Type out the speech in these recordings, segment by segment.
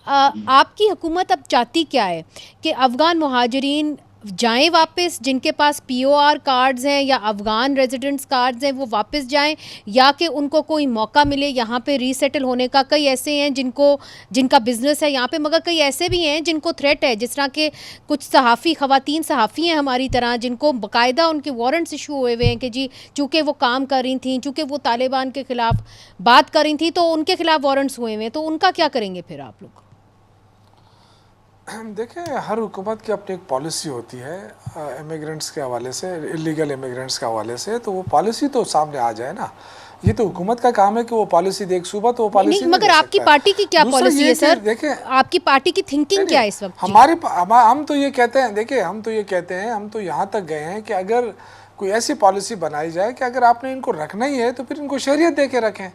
आपकी हुकूमत अब चाहती क्या है कि अफ़गान मुहाजिरीन जाएं वापस, जिनके पास पीओआर कार्ड्स हैं या अफ़गान रेजिडेंट्स कार्ड्स हैं वो वापस जाएं, या कि उनको कोई मौका मिले यहाँ पे रीसेटल होने का? कई ऐसे हैं जिनका बिजनेस है यहाँ पे, मगर कई ऐसे भी हैं जिनको थ्रेट है, जिस तरह के कुछ सहाफ़ी ख़वातीन सहाफ़ी हैं हमारी तरह, जिनको बाकायदा उनके वारंट्स इशू हुए हुए हैं कि जी चूँकि वो काम कर रही थी, चूँकि वो तालिबान के ख़िलाफ़ बात कर रही थी तो उनके ख़िलाफ़ वारंट्स हुए हुए हैं। तो उनका क्या करेंगे फिर आप लोग? देखिए, हर हुकूमत की अपनी एक पॉलिसी होती है इमिग्रेंट्स के हवाले से, इलीगल इमिग्रेंट्स के हवाले से। तो वो पॉलिसी तो सामने आ जाए ना। ये तो हुकूमत का काम है कि वो पॉलिसी दे। एक सूबा तो वो पॉलिसी नहीं, मगर आपकी पार्टी की क्या पॉलिसी है सर? देखिए, आपकी पार्टी की थिंकिंग क्या है इस वक्त? हम तो ये कहते हैं, देखिए हम तो ये कहते हैं, हम तो यहाँ तक गए हैं कि अगर कोई ऐसी पॉलिसी बनाई जाए कि अगर आपने इनको रखना ही है तो फिर इनको शरीयत दे के रखें।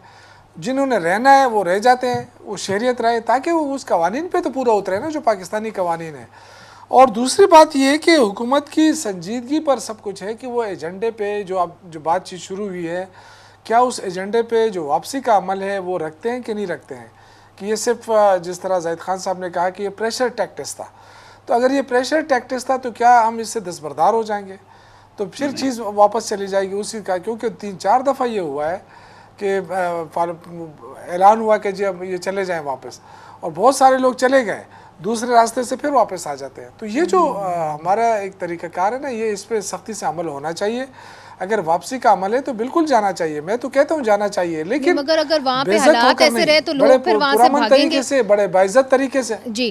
जिन्होंने रहना है वो रह जाते हैं, वो शरीयत रहे, ताकि वो उस कवानीन पे तो पूरा उतरे ना जो पाकिस्तानी कवानीन है। और दूसरी बात ये है कि हुकूमत की संजीदगी पर सब कुछ है कि वो एजेंडे पे जो बातचीत शुरू हुई है, क्या उस एजेंडे पे जो वापसी का अमल है वो रखते हैं कि नहीं रखते हैं। कि ये सिर्फ जिस तरह जाहिद खान साहब ने कहा कि ये प्रेशर टैक्टिस था, तो अगर ये प्रेशर टैक्टिस था तो क्या हम इससे दस्तबरदार हो जाएंगे? तो फिर चीज़ वापस चली जाएगी उसी का। क्योंकि 3-4 दफ़ा ये हुआ है कि ऐलान हुआ कि जी अब ये चले जाएं वापस, और बहुत सारे लोग चले गए दूसरे रास्ते से, फिर वापस आ जाते हैं। तो ये जो हमारा एक तरीक़ाकार है ना, ये इस पर सख्ती से अमल होना चाहिए। अगर वापसी का अमल है तो बिल्कुल जाना चाहिए, मैं तो कहता हूँ जाना चाहिए, लेकिन मगर अगर वहाँ पे हालात ऐसे रहे तो लोग फिर वहाँ से भागेंगे। तरीके से, बड़े बाइज्जत तरीके से। जी